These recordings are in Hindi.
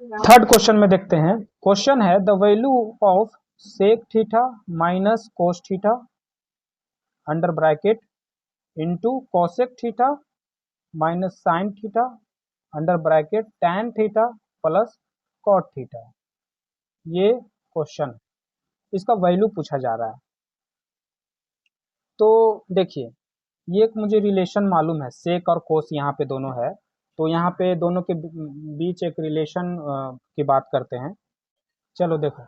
थर्ड क्वेश्चन में देखते हैं। क्वेश्चन है the value of sec theta minus cos theta under bracket into cosec theta minus sign theta under bracket tan theta plus cot theta. ये क्वेश्चन, इसका वैल्यू पूछा जा रहा है। तो देखिए, ये एक मुझे रिलेशन मालूम है, सेक और कोस यहाँ पे दोनों है, तो यहाँ पे दोनों के बीच एक रिलेशन की बात करते हैं। चलो देखो,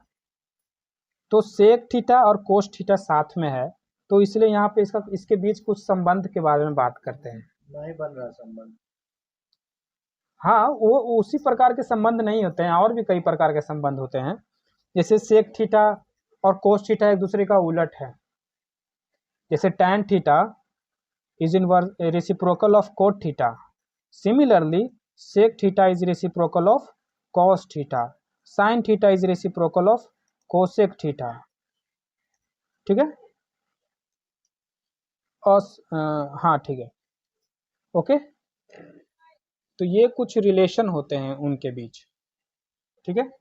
तो सेक थीटा और कोस थीटा साथ में है, तो इसलिए यहाँ पे इसके बीच कुछ संबंध के बारे में बात करते हैं। नहीं बन रहा संबंध। हाँ, वो उसी प्रकार के संबंध नहीं होते हैं, और भी कई प्रकार के संबंध होते हैं। जैसे सेक थीटा और कोस थीटा एक दूसरे का उलट है। जैसे tan theta is reciprocal of cot theta. Similarly, sec theta is reciprocal of cos theta. Sin theta is reciprocal of cosec theta. ठीक है? और हाँ ठीक है, ओके। तो ये कुछ रिलेशन होते हैं उनके बीच, ठीक है।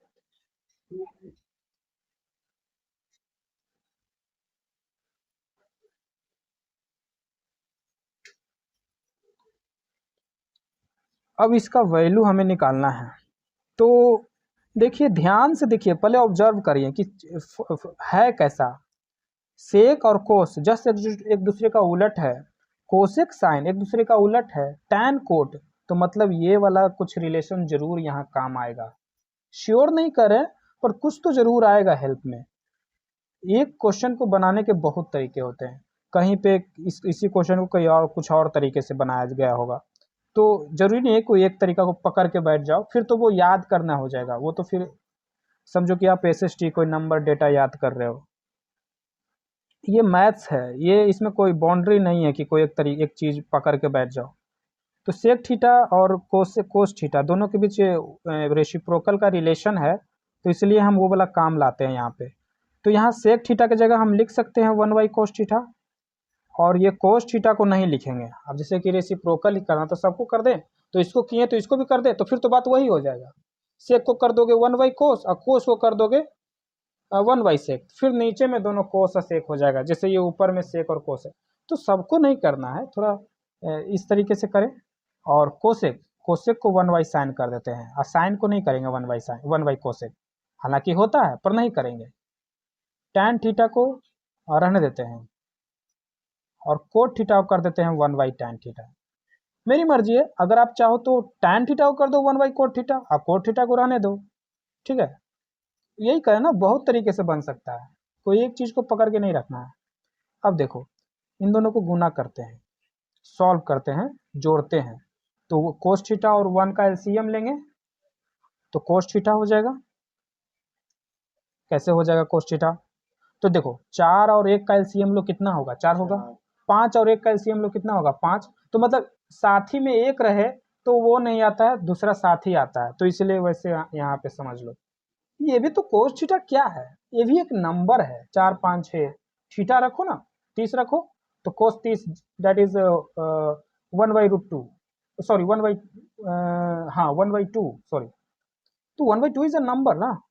अब इसका वैल्यू हमें निकालना है। तो देखिए, ध्यान से देखिए, पहले ऑब्जर्व करिए कि है कैसा। सेक और कोस जस्ट एक दूसरे का उलट है, कोसेक साइन एक दूसरे का उलट है, टैन कोट, तो मतलब ये वाला कुछ रिलेशन जरूर यहाँ काम आएगा। श्योर नहीं करें, पर कुछ तो जरूर आएगा हेल्प में। एक क्वेश्चन को बनाने के बहुत तरीके होते हैं, कहीं पे इसी क्वेश्चन को कहीं और कुछ और तरीके से बनाया गया होगा, तो जरूरी नहीं है कोई एक तरीका को पकड़ के बैठ जाओ, फिर तो वो याद करना हो जाएगा। वो तो फिर समझो कि आप एसएसटी कोई नंबर डेटा याद कर रहे हो। ये मैथ्स है, ये इसमें कोई बाउंड्री नहीं है कि कोई एक चीज पकड़ के बैठ जाओ। तो सेक थीटा और कोस थीटा दोनों के बीच रेसिप्रोकल का रिलेशन है, तो इसलिए हम वो वाला काम लाते हैं यहाँ पे। तो यहाँ सेक थीटा की जगह हम लिख सकते हैं 1/cos थीटा, और ये कोस थीटा को नहीं लिखेंगे। अब जैसे कि रेसिप्रोकल ही करना तो सबको कर दें, तो इसको किए तो इसको भी कर दें, तो फिर तो बात वही हो जाएगा। सेक को कर दोगे 1/cos और कोस को कर दोगे 1/sec, फिर नीचे में दोनों कोस और सेक हो जाएगा, जैसे ये ऊपर में सेक और कोस है। तो सबको नहीं करना है, थोड़ा इस तरीके से करें। और कोसेक कोसेक को 1/sin कर देते हैं, और साइन को नहीं करेंगे 1/कोसेक, हालांकि होता है पर नहीं करेंगे। टैन थीटा को रहने देते हैं, और कोट थीटा को कर देते हैं 1/tan थीटा। मेरी मर्जी है, अगर आप चाहो तो टैन थीटा को कर दो 1/कोट थीटा, और कोट थीटा को रहने दो, ठीक है। यही करें ना, बहुत तरीके से बन सकता है, कोई एक चीज को पकड़ के नहीं रखना है। अब देखो, इन दोनों को गुना करते हैं, सॉल्व करते हैं, जोड़ते हैं, तो कोस थीटा और 1 का एलसीएम लेंगे तो कोस थीटा हो जाएगा। कैसे हो जाएगा कोस थीटा? तो देखो, 4 और 1 का एलसीएम लो कितना होगा? 4 होगा। 5 और 1 का एलसीएम लो कितना होगा? 5। तो मतलब साथी में एक रहे तो वो नहीं आता है, दूसरा साथी आता है, तो इसलिए वैसे यहाँ पे समझ लो। ये भी तो कोस थीटा क्या है, ये भी एक नंबर है। 4 5 6 थीटा रखो ना, 30 रखो, तो कोस 30 दैट इज 1/√2, सॉरी 1/2, सॉरी, तो 1/2 इज अ नंबर ना।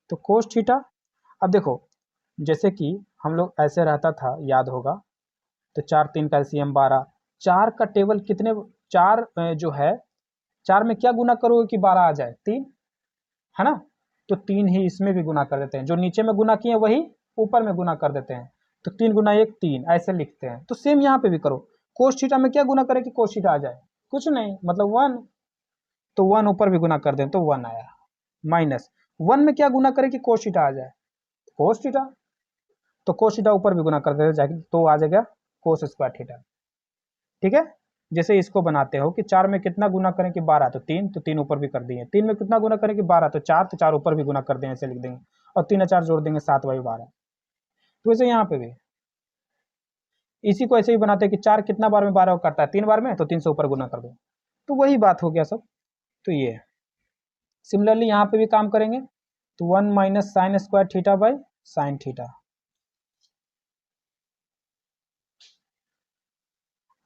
तो कोस थीटा, अब देखो, जैसे कि हम लोग ऐसे रहता था, याद होगा, तो 4 3 का एलसीएम 12। 4 का टेबल कितने, 4 जो है, 4 में क्या गुना करोगे कि 12 आ जाए? 3, है ना। तो 3 ही इसमें भी गुना कर देते हैं, जो नीचे में गुना किए वही ऊपर में गुना कर देते हैं, तो 3 गुना 1 3 ऐसे लिखते हैं। तो सेम यहाँ पे भी करो, कोस थीटा में क्या गुना करें कि कोस थीटा आ जाए? कुछ नहीं, मतलब 1, तो 1 ऊपर भी गुना कर दें तो 1 आया, माइनस 1 में क्या गुना करें कि कोस थीटा आ जाए? कोस थीटा, तो कोस थीटा ऊपर भी गुना कर देते जाके तो आ जाएगा कोस स्क्वायर थीटा, ठीक है। जैसे इसको बनाते हो कि 4 में कितना गुना करें कि 12, तो 3, तो 3 ऊपर भी कर दिए। 3 में कितना गुना करें कि 12, तो 4, तो 4 ऊपर भी गुना कर दें, ऐसे लिख देंगे, और 3 और 4 जोड़ देंगे, 7/12। तो वैसे यहाँ पे भी इसी को ऐसे ही बनाते हैं कि 4 कितना बार में 12 करता है? 3 बार में, तो 3 से ऊपर गुना कर दो, तो वही बात हो गया सब। तो ये सिमिलरली यहाँ पे भी काम करेंगे, तो 1 - sin square theta by sine theta.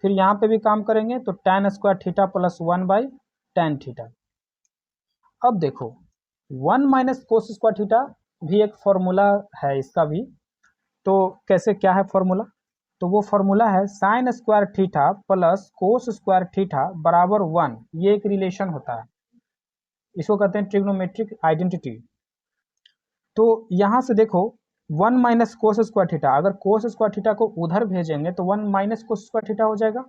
फिर यहाँ पे भी काम करेंगे, तो tan square theta plus 1/tan theta. अब देखो 1 माइनस कोस स्क्वायर थीटा भी एक फॉर्मूला है इसका भी। तो कैसे, क्या है फॉर्मूला? तो वो फॉर्मूला है sine square theta plus cos square theta बराबर 1। ये एक रिलेशन होता है, इसको कहते हैं ट्रिग्नोमेट्रिक आइडेंटिटी। तो यहाँ से देखो 1 माइनस कोस स्क्वायर थीटा, अगर कोस स्क्वायर थीटा को उधर भेजेंगे तो 1 माइनस कोस स्क्वायर थीटा हो जाएगा,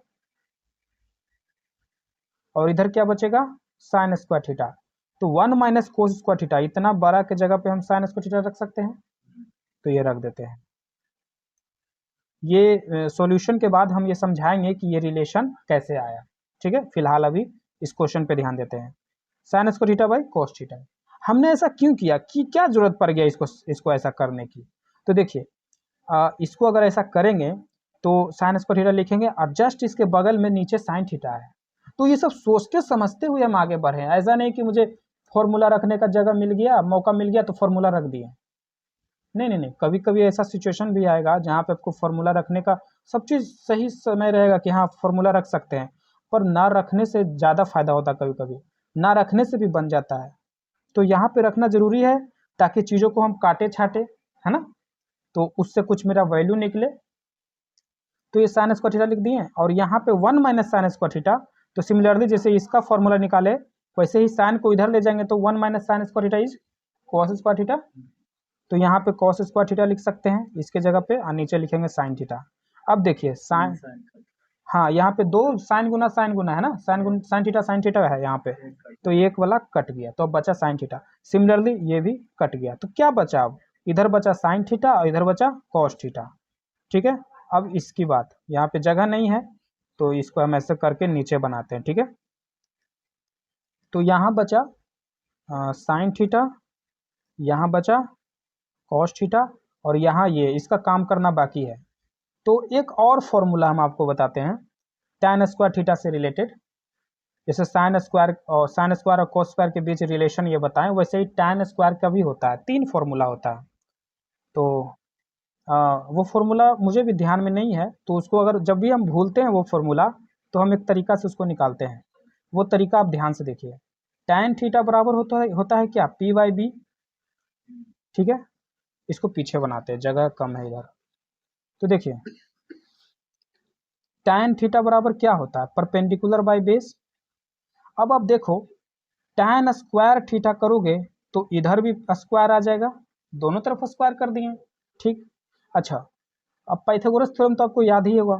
और इधर क्या बचेगा? Sine square theta. तो 1 माइनस कोस स्क्वायर थीटा, इतना बड़ा के जगह पे हम साइन स्क्वायर थीटा रख सकते हैं, तो ये रख देते हैं। ये सॉल्यूशन के बाद हम ये समझाएंगे कि ये रिलेशन कैसे आया। ठीक है, फिलहाल अभी इस क्वेश्चन पे ध्यान देते हैं। Sine square theta by cos theta, हमने ऐसा क्यों किया, कि क्या जरूरत पड़ गया इसको ऐसा करने की? तो देखिए इसको अगर ऐसा करेंगे तो साइन स्क्वायर थीटा लिखेंगे और जस्ट इसके बगल में नीचे साइन थीटा है। तो ये सब सोचते समझते हुए हम आगे बढ़े, ऐसा नहीं कि मुझे फॉर्मूला रखने का जगह मिल गया, मौका मिल गया तो फॉर्मूला रख दिए। नहीं नहीं नहीं, कभी कभी ऐसा सिचुएशन भी आएगा जहाँ पे आपको फॉर्मूला रखने का सब चीज़ सही समय रहेगा कि हाँ फॉर्मूला रख सकते हैं, पर ना रखने से ज़्यादा फायदा होता है, कभी कभी ना रखने से भी बन जाता है। तो यहाँ पे रखना जरूरी है ताकि चीज़ों को हम काटे छाटे, है ना, तो उससे कुछ मेरा वैल्यू निकले। तो ये साइन स्क्वायर थीटा लिख दिए, और यहाँ पे 1 माइनस साइन स्क्वायर थीटा। तो सिमिलरली जैसे इसका फॉर्मूला निकाले वैसे ही साइन को इधर ले जाएंगे, तो 1 minus sine square theta is cos square theta. तो यहाँ पे कॉस स्क्वायर थीटा लिख सकते हैं इसके जगह पे, और नीचे लिखेंगे साइन थीटा। अब देखिए साइन, हाँ यहाँ पे दो साइन गुना है ना, साइन थीटा है यहाँ पे, तो एक वाला कट गया, तो अब बचा साइन थीटा। सिमिलरली ये भी कट गया, तो क्या बचा? अब इधर बचा साइन थीटा और इधर बचा कॉस थीटा। ठीक है, अब इसकी बात, यहाँ पे जगह नहीं है तो इसको हम ऐसे करके नीचे बनाते हैं। ठीक है, तो यहाँ बचा साइन थीटा, यहाँ बचा कॉस थीटा, और यहाँ ये इसका काम करना बाकी है। तो एक और फॉर्मूला हम आपको बताते हैं tan स्क्वायर थीटा से रिलेटेड। जैसे साइन स्क्वायर और कोस स्क्वायर के बीच रिलेशन ये बताएं, वैसे ही tan स्क्वायर का भी होता है, 3 फॉर्मूला होता है। तो वो फॉर्मूला मुझे भी ध्यान में नहीं है, तो उसको अगर जब भी हम भूलते हैं वो फॉर्मूला, तो हम एक तरीका से उसको निकालते हैं। वो तरीका आप ध्यान से देखिए। tan थीटा बराबर होता है क्या? P by B. ठीक है, इसको पीछे बनाते हैं, जगह कम है इधर। तो देखिए tan थीटा बराबर क्या होता है? Perpendicular by base. अब आप देखो tan स्क्वायर थीटा करोगे तो इधर भी स्क्वायर आ जाएगा, दोनों तरफ स्क्वायर कर दिए। ठीक, अच्छा अब पाइथागोरस थ्योरम तो आपको याद ही होगा,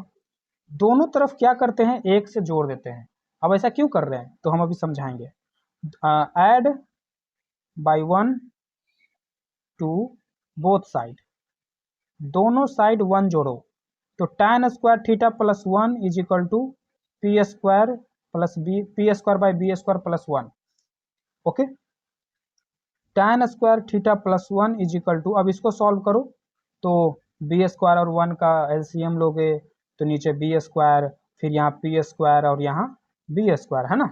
दोनों तरफ क्या करते हैं? एक से जोड़ देते हैं। अब ऐसा क्यों कर रहे हैं तो हम अभी समझाएंगे। Add by 1 two both side, दोनों साइड 1 जोड़ो, तो tan square theta plus 1 is equal to P square plus B, P square by B square plus 1। Okay, tan square theta plus 1 is equal to, अब इसको सॉल्व करो तो बी स्क्वायर और 1 का एलसीएम लोगे तो नीचे बी स्क्वायर, फिर यहाँ पी स्क्वायर और यहाँ बी स्क्वायर, है ना।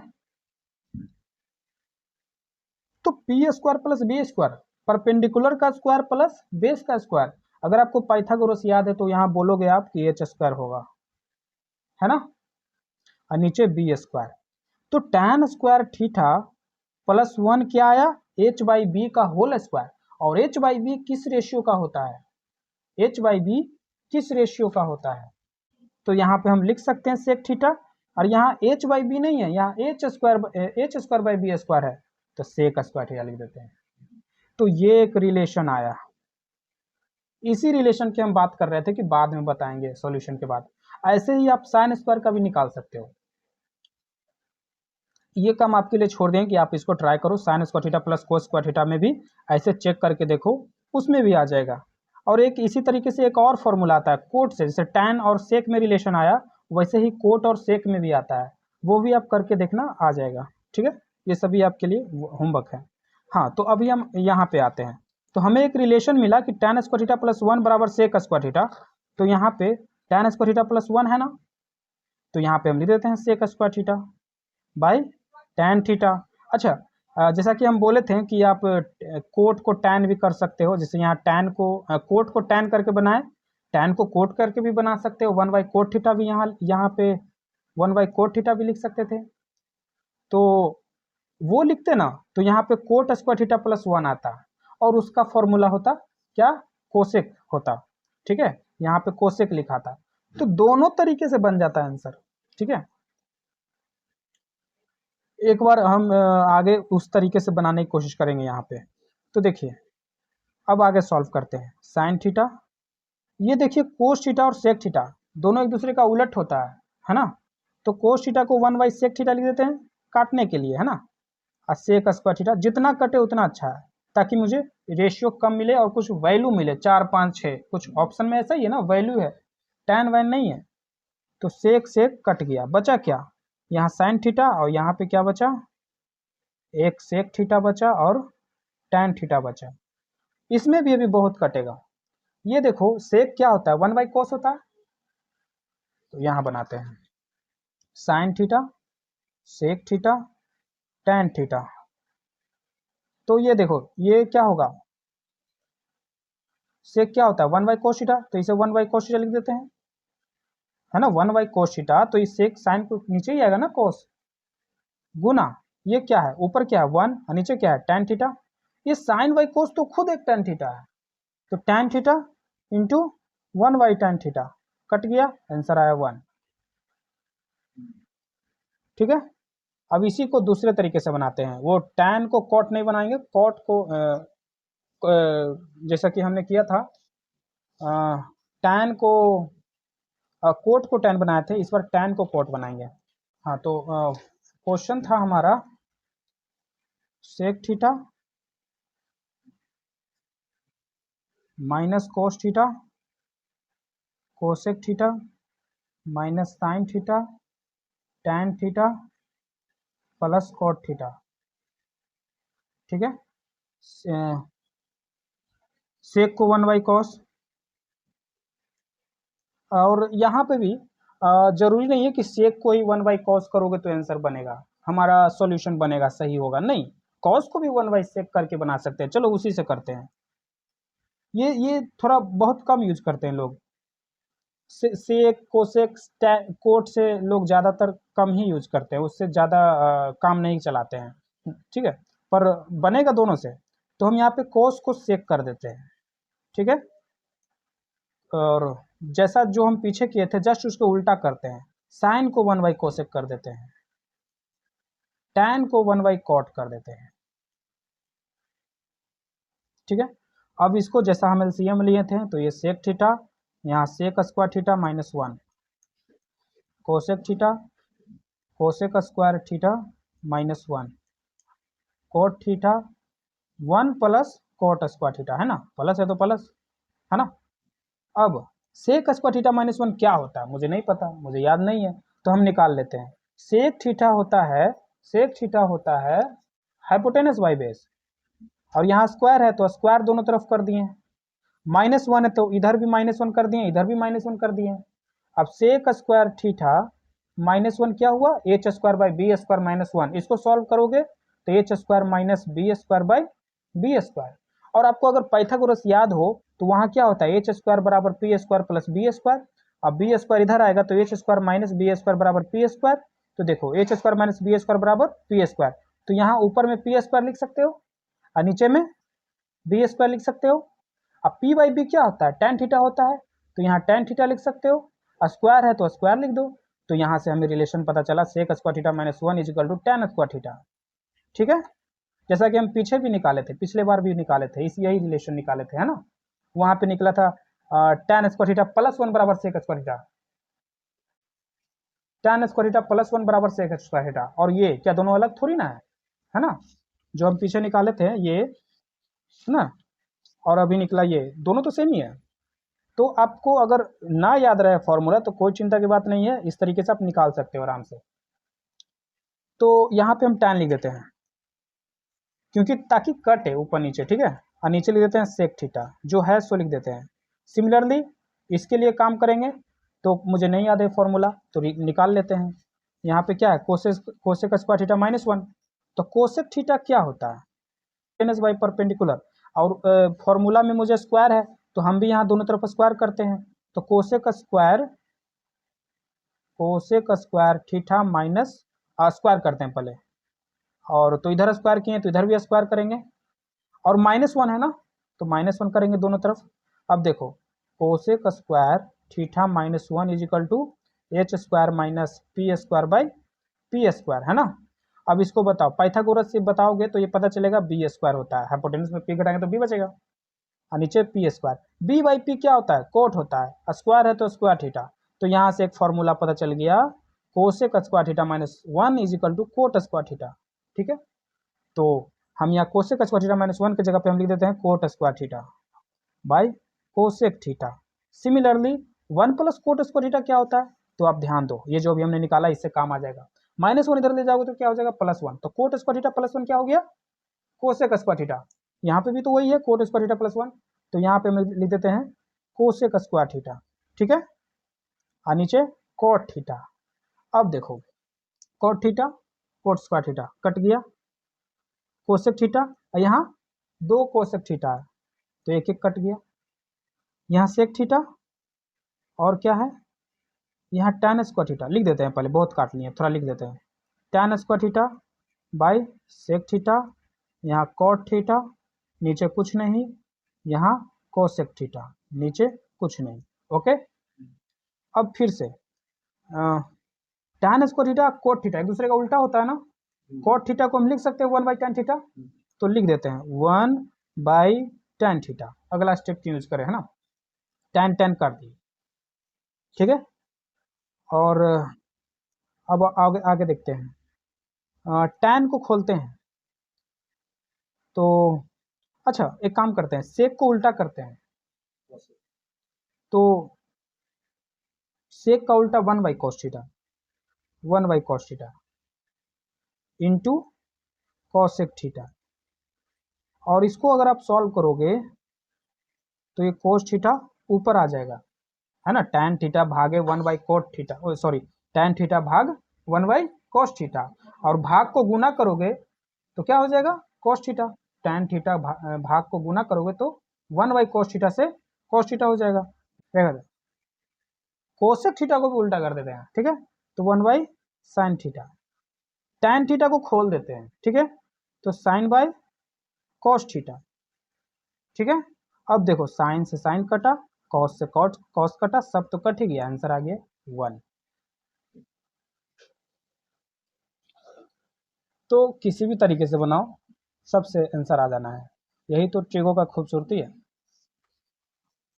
तो P square plus B square, perpendicular का स्क्वायर प्लस बेस का स्क्वायर। अगर आपको पाइथागोरस याद है तो यहाँ बोलोगे आप कि एच स्क्वायर होगा, है ना, और नीचे बी स्क्वायर। तो tan स्क्वायर थीटा प्लस 1 क्या आया? एच बाई बी का होल स्क्वायर। और एच बाई बी किस रेशियो का होता है? एच बाई बी किस रेशियो का होता है? तो यहाँ पे हम लिख सकते हैं सेक थीटा, और यहाँ एच बाई बी नहीं है, यहाँ H square by B square है, तो सेक स्क्वायर थीटा लिख देते हैं। तो ये एक रिलेशन आया, इसी रिलेशन की हम बात कर रहे थे कि बाद में बताएंगे सॉल्यूशन के बाद। ऐसे ही आप साइन स्क्वायर का भी निकाल सकते हो, ये काम आपके लिए छोड़ दें कि आप इसको ट्राई करो, sine square theta plus cos square theta में भी ऐसे चेक करके देखो, उसमें भी आ जाएगा। और एक इसी तरीके से एक और फॉर्मूला आता है कोट से, जैसे टैन और सेक में रिलेशन आया वैसे ही कोट और सेक में भी आता है, वो भी आप करके देखना, आ जाएगा। ठीक है, ये सभी आपके लिए होमवर्क है। हाँ, तो अभी हम यहाँ पे आते हैं, तो हमें एक रिलेशन मिला कि tan स्क्वायर थीटा प्लस 1 बराबर सेक स्क्वायर थीटा। तो यहाँ पे tan स्क्वायर थीटा प्लस 1 है ना, तो यहाँ पे हम लिख देते हैं sec square theta by tan theta. अच्छा जैसा कि हम बोले थे कि आप कोट को tan भी कर सकते हो, जैसे यहाँ tan को कोट को tan करके बनाए, tan को कोट करके भी बना सकते हो, 1 बाई कोट थीटा भी यहाँ पे 1 बाई कोट थीटा भी लिख सकते थे। तो वो लिखते ना तो यहाँ पे कोट स्क्वायर थीटा प्लस 1 आता और उसका फॉर्मूला होता क्या, कोसेक होता। ठीक है, यहाँ पे कोसेक लिखा था। तो दोनों तरीके से बन जाता है आंसर। ठीक है, एक बार हम आगे उस तरीके से बनाने की कोशिश करेंगे यहाँ पे। तो देखिए अब आगे सॉल्व करते हैं। साइन थीटा, ये देखिए कोस थीटा और सेक थीटा दोनों एक दूसरे का उलट होता है ना। तो कोस थीटा को 1 बाई सेक थीटा लिख देते हैं काटने के लिए, है ना। और सेक स्क्वायर थीटा, जितना कटे उतना अच्छा है, ताकि मुझे रेशियो कम मिले और कुछ वैल्यू मिले, 4 5 6 कुछ ऑप्शन में ऐसा ही है ना, वैल्यू है, टैन वैन नहीं है। तो सेक सेक कट गया, बचा क्या, यहाँ साइन थीटा और यहाँ पे क्या बचा, एक सेक थीटा बचा और टैन थीटा बचा। इसमें भी अभी बहुत कटेगा। ये देखो सेक क्या होता है, 1 बाई कोस होता है। तो यहाँ बनाते हैं sine theta sec theta tan theta. तो ये देखो ये क्या होगा, सेक क्या होता है 1 बाई कोस थीटा, तो इसे 1 बाई कोस थीटा लिख देते हैं, है ना। 1 बाई कोस थीटा, तो इस सेक साइन को नीचे ही आएगा ना कोस, गुना ये क्या है ऊपर क्या है 1 और नीचे क्या है टैन थीटा। ये साइन बाई कोस तो खुद एक टैन थीटा है, तो tan theta into 1 by tan theta, cut गया, आंसर आया 1। ठीक है, अब इसी को दूसरे तरीके से बनाते हैं। वो टैन को कॉट नहीं बनाएंगे, कॉट को जैसा कि हमने किया था, टैन को कोट को टैन बनाए थे, इस बार टैन को कोट बनाएंगे। हाँ, तो क्वेश्चन था हमारा sec theta minus cos theta cosec theta minus sign theta tan theta plus cot theta. ठीक है, सेक को 1 बाई कॉस, और यहाँ पे भी जरूरी नहीं है कि सेक को ही 1 बाई कॉस करोगे तो आंसर बनेगा, हमारा सॉल्यूशन बनेगा, सही होगा, नहीं, कॉस को भी 1 बाई सेक करके बना सकते हैं। चलो उसी से करते हैं। ये थोड़ा बहुत कम यूज करते हैं लोग, सेक कोसेक कोट से लोग ज़्यादातर कम ही यूज करते हैं, उससे ज़्यादा काम नहीं चलाते हैं। ठीक है, पर बनेगा दोनों से। तो हम यहाँ पे कोस को सेक कर देते हैं। ठीक है, और जैसा जो हम पीछे किए थे जस्ट उसको उल्टा करते हैं, साइन को 1 बाई कोसेक कर देते हैं, टैन को 1 बाई कॉट कर देते हैं। ठीक है, अब इसको जैसा हम एलसीएम लिए थे, तो ये सेक थीटा, यहाँ sec square theta minus 1, cosec theta cosec square theta minus 1, cot theta 1 plus cot square theta, है ना, प्लस है तो प्लस, है ना। अब सेक स्क्वायर थीटा माइनस 1 क्या होता है मुझे नहीं पता, मुझे याद नहीं है, तो हम निकाल लेते हैं। सेक थीटा होता है, सेक थीटा होता है हाइपोटेनस बाई बेस, और यहाँ स्क्वायर है तो स्क्वायर दोनों तरफ कर दिए, माइनस 1 है तो इधर भी माइनस 1 कर दिए, इधर भी माइनस 1 कर दिए। अब सेक स्क्वायर थीटा माइनस 1 क्या हुआ, H square by B square minus 1, इसको सॉल्व करोगे तो H square minus B square by B square. और आपको अगर पाइथागोरस याद हो तो वहाँ क्या होता है, एच स्क्वायर बराबर P square plus B square. अब बी स्क्वायर इधर आएगा तो H square minus B square बराबर पी स्क्वायर। तो देखो H square minus B square बराबर पी स्क्वायर, तो यहाँ ऊपर में पी स्क्वायर लिख सकते हो और नीचे में बी स्क्वायर लिख सकते हो। अब पी बाई बी क्या होता है, टैन थीटा होता है, तो यहाँ टैन थीटा लिख सकते हो, स्क्वायर है तो स्क्वायर लिख दो। तो यहाँ से हमें रिलेशन पता चला, sec square theta minus 1 is equal to tan square theta. ठीक है, जैसा कि हम पीछे भी निकाले थे, पिछले बार भी निकाले थे, इस यही रिलेशन निकाले थे, है ना। वहां पे निकला था टैन स्क्वायर थीटा प्लस 1 बराबर sec square theta, tan square theta plus 1 बराबर सेक स्क्वायर थीटा, और ये क्या दोनों अलग थोड़ी ना है ना। जो हम पीछे निकाले थे ये, है ना, और अभी निकला ये, दोनों तो सेम ही है। तो आपको अगर ना याद रहे फॉर्मूला तो कोई चिंता की बात नहीं है, इस तरीके से आप निकाल सकते हो आराम से। तो यहाँ पे हम टैन लिख देते हैं, क्योंकि ताकि कट है ऊपर नीचे, ठीक है, और नीचे लिख देते हैं सेक थीटा, जो है सो लिख देते हैं। सिमिलरली इसके लिए काम करेंगे, तो मुझे नहीं याद है फॉर्मूला तो निकाल लेते हैं। यहाँ पे क्या है, कोसेक स्क्वायर थीटा माइनस 1, तो कोसेक थीटा क्या होता है, टेन बाई परपेंडिकुलर, और फॉर्मूला में मुझे स्क्वायर है तो हम भी यहाँ दोनों तरफ स्क्वायर करते हैं, तो cosec square theta minus square करते हैं पहले, और तो इधर स्क्वायर किए तो इधर भी स्क्वायर करेंगे, और -1 है ना, तो -1 करेंगे दोनों तरफ। अब देखो cosec square theta -1 is equal to H square minus P square by P square, है ना। अब इसको बताओ, पाइथागोरस से बताओगे तो ये पता चलेगा बी स्क्वायर होता है, हाइपोटेनस में पी घटाएंगे तो बी बचेगा, और नीचे P square. B by P क्या होता है, कोट होता है, स्क्वायर है तो स्क्वायर थीटा। तो यहाँ से एक फॉर्मूला पता चल गया, cosec square theta -1 is equal to cot square theta. ठीक है, तो हम यहाँ कोसेक स्क्वायर थीटा -1 की जगह पे हम लिख देते हैं coat square theta by cosec theta. Similarly 1 plus cot square theta क्या होता है, तो आप ध्यान दो, ये जो अभी हमने निकाला इससे काम आ जाएगा। -1 इधर ले जाओगे तो क्या हो जाएगा, +1, तो कोट स्क्वायर थीटा +1 क्या हो गया, कोसेक स्क्वायर थीटा। यहाँ पे भी तो वही है, कोट स्क्वायर थीटा +1, तो यहाँ पे हम लिख देते हैं कोसेक स्क्वायर थीटा। ठीक है, और नीचे कोट थीटा। अब देखो cot theta coat square theta cut गया, कोसेक थीटा, और यहाँ 2 कोसेक थीटा है तो एक एक कट गया, यहाँ सेक थीटा, और क्या है यहाँ tan स्क्वायर थीटा। लिख देते हैं, पहले बहुत काट लिए, थोड़ा लिख देते हैं, tan square theta by sec theta, यहाँ कॉट थीटा, नीचे कुछ नहीं, यहाँ कोसेक थीटा, नीचे कुछ नहीं। ओके, अब फिर से tan square theta cot theta एक दूसरे का उल्टा होता है ना, कोट थीटा को हम लिख सकते हैं 1/tan थीटा, तो लिख देते हैं 1/tan थीटा। अगला स्टेप क्यों यूज करें, है ना, tan कर दिए। ठीक है, और अब आगे आगे देखते हैं, tan को खोलते हैं, तो अच्छा एक काम करते हैं, सेक को उल्टा करते हैं, तो सेक का उल्टा 1/cos theta, 1/cos theta into cosec theta, और इसको अगर आप सॉल्व करोगे तो ये कोस थीटा ऊपर आ जाएगा, है ना, tan थीटा भागे 1/cot theta, sorry tan theta भाग 1/cos थीटा, और भाग को गुना करोगे तो क्या हो जाएगा, cos थीटा। tan थीटा भाग को गुना करोगे तो 1/cos थीटा से cos थीटा हो जाएगा। कोसेक थीटा को भी उल्टा कर देते हैं, ठीक है, तो 1/sin थीटा। tan थीटा को खोल देते हैं, ठीक है, तो sin/cos थीटा। ठीक है, अब देखो साइन से साइन कटा, कॉस से कॉस कटा, सब तो कट ही गया, आंसर आ गया 1। तो किसी भी तरीके से बनाओ, सबसे आंसर आ जाना है, यही तो ट्रिगो का खूबसूरती है।